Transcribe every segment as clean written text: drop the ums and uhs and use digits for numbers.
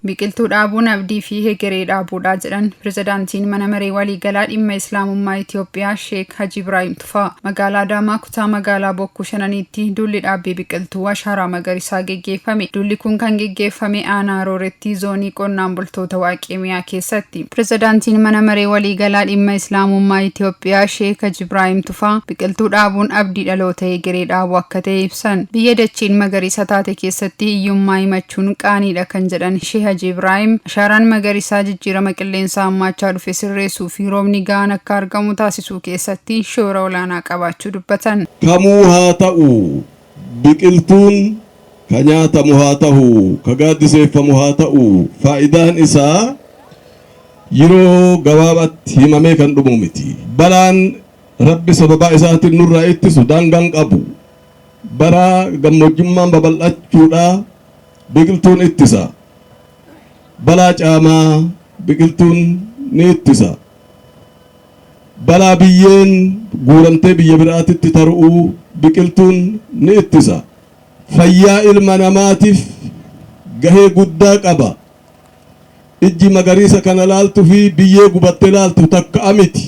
Biqiltuu dhaabuun abdii fi hegeree dhaabuudha jedhan pirezidaantiin mana maree waliigalaa dhimma Islaamummaa Itoophiyaa Sheek Haji Ibrahim Tufaa magaalaa Adaamaa kutaa magaalaa Bokkuu Shananiitti dulli dhaabbii biqiltuu ashaaraa magariisaa geggeeffame. Dulli kun kan geggeeffame aanaa Rooretti zoonii qonnaan bultoota Waaqemiyaa keessatti. Pirezidaantiin mana maree waliigalaa dhimma Islaamummaa Itoophiyaa Sheek Haji Ibrahim Tufaa biqiltuu dhaabuun abdii dhaloota hegeree dhaabuu akka ta'e ibsan. Biyya dachiin magariisa taate keessatti hiyyummaa himachuun qaaniidha kan jedhan Sheek Haji Ibrahim ashaaraan magariisaa jijjiirama qilleensaa hammaachaa dhufe sirreessuu fi roobni gahaan akka argamu taasisuu keessatti shoora olaanaa qabaachuu dubbatan. Kamuu haa ta'u biqiltuun ka nyaatamu haa ta'u ka gaaddiseeffamu haa ta'u faayidaan isaa yeroo gabaabaatti himamee kan dhumu miti. Balaan Rabbi sababa isaatiin nurraa ittisu daangaan qabu. Bara gammoojjummaan babal'achuudha biqiltuun ittisa. Balaa caamaa biqiltuun ni ittisa. Balaa biyyeen guuramtee biyya biraatitti taru'uu biqiltuun ni ittisa. Fayyaa ilma namaatiif gahee guddaa qaba. Ijji magariisa kana laaltu fi biyyee gubattee laaltu takka miti.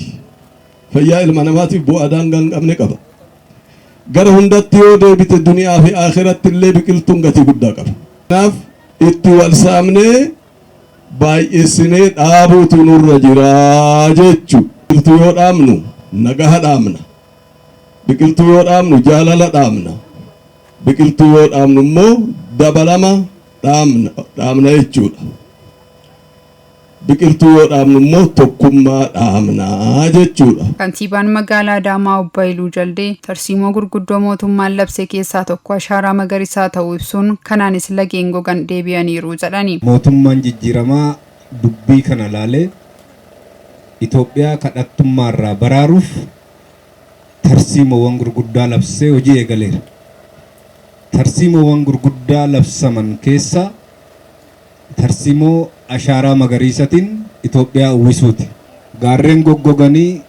Fayyaa ilma namaatiif bu'aa daangaa hin qabne qaba. Gara hundatti yoo deebite duniyaa fi akhiratti illee biqiltuun gatii guddaa qaba. Kanaaf itti wal saamnee baay'isnee dhaabuutu nurra jira jechuudha. Biqiltuu yoo dhaabnu nagaha dhaabna. Biqiltuu yoo dhaabnu jaalala dhaabna. Biqiltuu yoo dhaabnu immoo dabalama dhaabna jechuudha. Biqiltuu yoo dhaabnu immoo tokkummaa dhaabna jechuudha. Kantiibaan magaalaa Adaamaa Obbo Haayiluu Jaldee tarsiimoo gurguddoo mootummaan labse keessaa tokko ashaaraa magariisaa ta'uu ibsuun kanaanis lageen gogan deebi'aniiru jedhani. Mootummaan jijjiiramaa dubbii kana laalee Itoophiyaa kadhattummaarraa baraaruuf tarsiimoowwan gurguddaa labsee hojii eegaleera. Tarsiimoowwan gurguddaa labsaman keessaa tarsiimoo ashaaraa magariisatiin Itoophiyaa uwwisuuti. Gaarreen goggoganii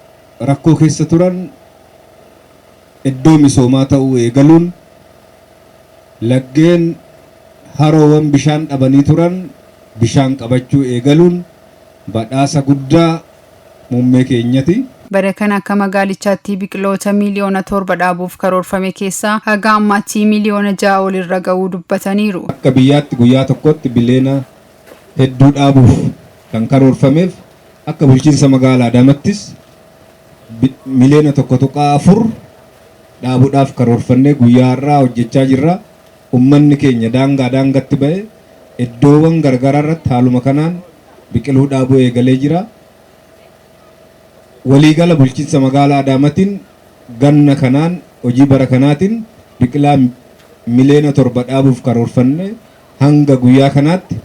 rakkoo keessa turan iddoo misoomaa ta'uu eegaluun, laggeen haroowwan bishaan dhabanii turan bishaan qabachuu eegaluun badhaasa guddaa muummee keenyati. Bara kana akka magaalichaatti biqiloota miliyoona 7 dhaabuuf karoorfame keessaa haga ammaatti miliyoona 6 ol irra ga'uu dubbataniiru. Akka biyyaatti guyyaa tokkotti bileena hedduu dhaabuuf kan karoorfameef akka bulchiinsa magaalaa Adaamattis miliyoona 1.4 dhaabuudhaaf karoorfannee guyyaa irraa hojjechaa jirra. Uummanni keenya daangatti ba'e iddoowwan gargaraa irratti haaluma kanaan biqiluu dhaabuu eegalee jira. Waliigala bulchiinsa magaalaa Adaamaatiin ganna kanaan hojii bara kanaatiin biqilaa miliyoona 7 dhaabuuf karoorfanne hanga guyyaa kanaatti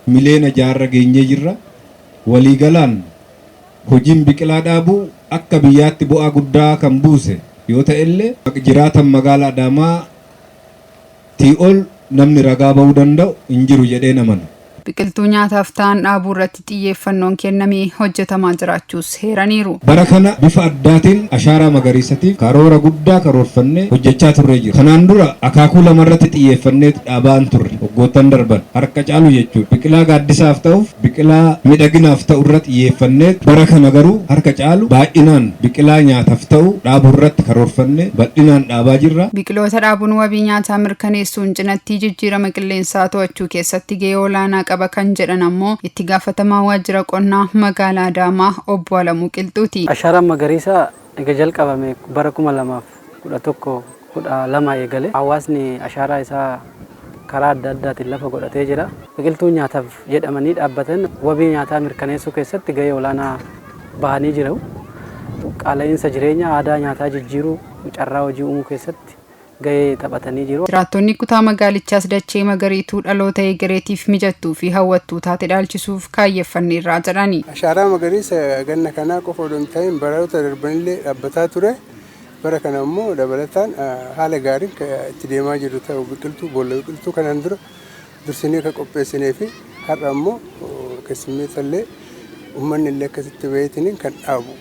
miliyoona 6 geenyee jirra. Waliigalaan hojiin biqilaa dhaabuu akka biyyaatti bu'aa guddaa kan buuse yoo ta'e illee jiraatan magaalaa Adaamaa ol namni ragaa ba'uu danda'u hin jiru jedhee amana. Biqiltuu nyaataaf ta'an dhaabuu irratti xiyyeeffannoon kennamee hojjetamaa jiraachuus heeraniiru. Bara kana bifa addaatiin ashaaraa magariisatiif karoora guddaa karoorfannee hojjechaa turree jira. Kanaan dura akaakuu lamarratti xiyyeeffannee dhaabaan turre waggoottan darban harka caalu jechuudha. Biqilaa gaaddisaaf ta'uuf biqilaa midhaginaaf ta'u irratti xiyyeeffannee bara kana garuu harka caalu baay'inaan biqilaa nyaataaf ta'u dhaabuu irratti karoorfannee bal'inaan dhaabaa jirra. Biqiloota dhaabuun wabii nyaataa mirkaneessuun cinatti jijjiirama qilleensaa to'achuu keessatti gahee olaanaa qaba kan jedhan ammoo itti gaafatamaa waajjira qonnaa magaalaa Adaamaa Obbo Alamuu Qilxuuti. Ashaaraan magariisaa egaa jalqabame bara 2011-12 eegale. Hawaasni ashaaraa isaa karaa adda addaatiin lafa godhatee jira. Biqiltuu nyaataaf jedhamanii dhaabbatan wabii nyaataa mirkaneessuu keessatti gahee olaanaa bahanii jiru. Qaala'insa jireenya aadaa nyaataa jijjiiruu carraa hojii uumuu keessatti gahee taphatanii jiru. Jiraattonni kutaa magaalichaas dachee magariituu dhaloota egereetiif mijattuu fi hawwattuu taate dhaalchisuuf kaayeffanneerra jedhani. Ashaaraa magariisa ganna kanaa qofa odoo hin ta'in baroota darbanillee dhaabbataa ture. Bara kana immoo dabalataan haala gaariin itti deemaa jiru ta'uu biqiltuu boolla biqiltuu kanaan dura dursinee kan qopheessinee fi har'a immoo keessummeessallee uummanni illee akkasitti baay'atanii kan dhaabu.